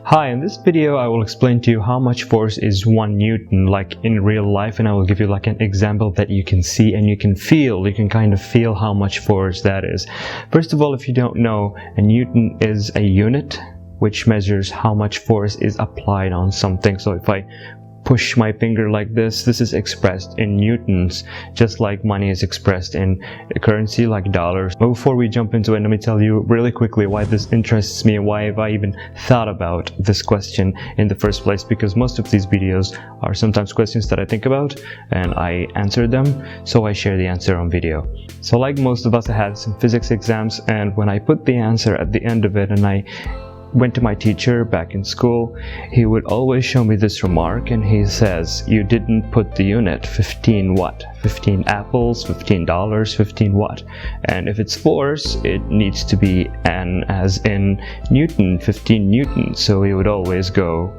Hi, in this video I will explain to you how much force is 1 Newton like in real life, and I will give you like an example that you can see and you can kind of feel how much force that is. First of all, if you don't know, a Newton is a unit which measures how much force is applied on something. So if I push my finger like this is expressed in newtons, just like money is expressed in a currency like dollars. But before we jump into it, let me tell you really quickly why this interests me and why have I even thought about this question in the first place, because most of these videos are sometimes questions that I think about and I answer them, so I share the answer on video. So like most of us, I had some physics exams, and when I put the answer at the end of it and I went to my teacher back in school, he would always show me this remark, and he says, you didn't put the unit 15 what? 15 apples, $15, 15 what? And if it's force, it needs to be N as in Newton, 15 newtons. So he would always go,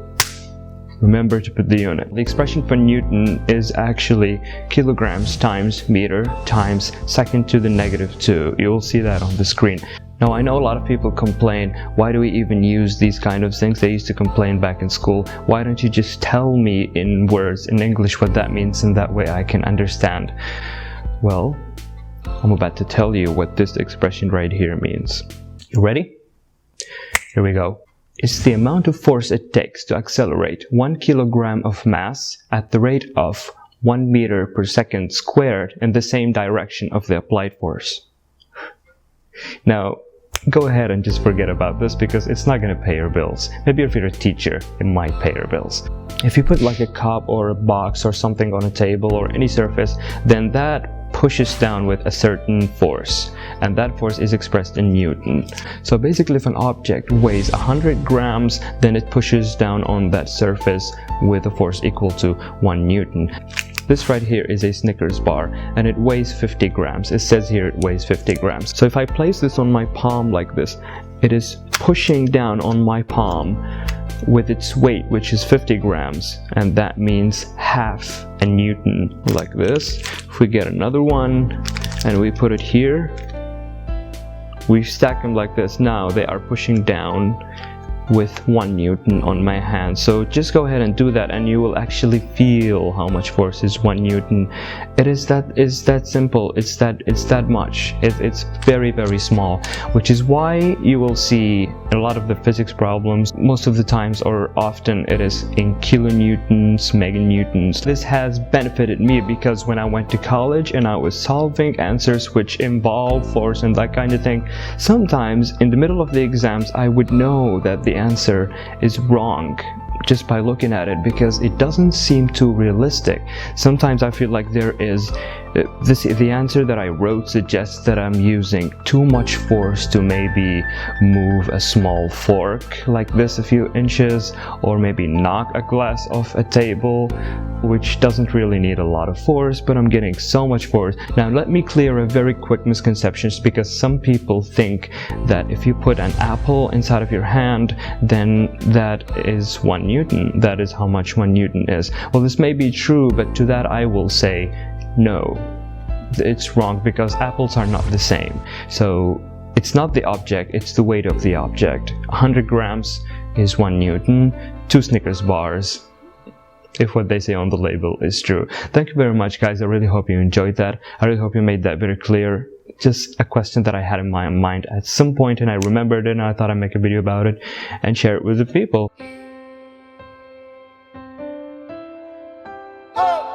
remember to put the unit. The expression for Newton is actually kilograms times meter times second to the -2. You'll see that on the screen. Now, I know a lot of people complain, why do we even use these kind of things? They used to complain back in school, why don't you just tell me in words, in English, what that means, and that way I can understand? Well, I'm about to tell you what this expression right here means. You ready? Here we go. It's the amount of force it takes to accelerate 1 kilogram of mass at the rate of 1 meter per second squared in the same direction of the applied force. Now, go ahead and just forget about this because it's not going to pay your bills. Maybe if you're a teacher, it might pay your bills. If you put like a cup or a box or something on a table or any surface, then that pushes down with a certain force, and that force is expressed in Newton. So basically, if an object weighs 100 grams, then it pushes down on that surface with a force equal to 1 Newton. This right here is a Snickers bar, and it weighs 50 grams. It says here it weighs 50 grams. So if I place this on my palm like this, it is pushing down on my palm with its weight, which is 50 grams, and that means half a Newton. Like this. If we get another one and we put it here, we stack them like this. Now they are pushing down with 1 Newton on my hand. So just go ahead and do that, and you will actually feel how much force is 1 Newton. It is that simple. It's that much. It's very, very small, which is why you will see a lot of the physics problems, most of the times or often, it is in kilonewtons, meganewtons. This has benefited me because when I went to college and I was solving answers which involve force and that kind of thing, sometimes in the middle of the exams I would know that the answer is wrong just by looking at it, because it doesn't seem too realistic. Sometimes I feel like there is the answer that I wrote suggests that I'm using too much force to maybe move a small fork like this a few inches, or maybe knock a glass off a table, which doesn't really need a lot of force, but I'm getting so much force. Now let me clear a very quick misconception, because some people think that if you put an apple inside of your hand, then that is 1 Newton. That is how much 1 Newton is. Well, this may be true, but to that I will say no, it's wrong, because apples are not the same. So it's not the object, it's the weight of the object. 100 grams is 1 Newton, 2 Snickers bars, if what they say on the label is true. Thank you very much, guys. I really hope you enjoyed that. I really hope you made that very clear. Just a question that I had in my mind at some point, and I remembered it, and I thought I'd make a video about it and share it with the people. Oh!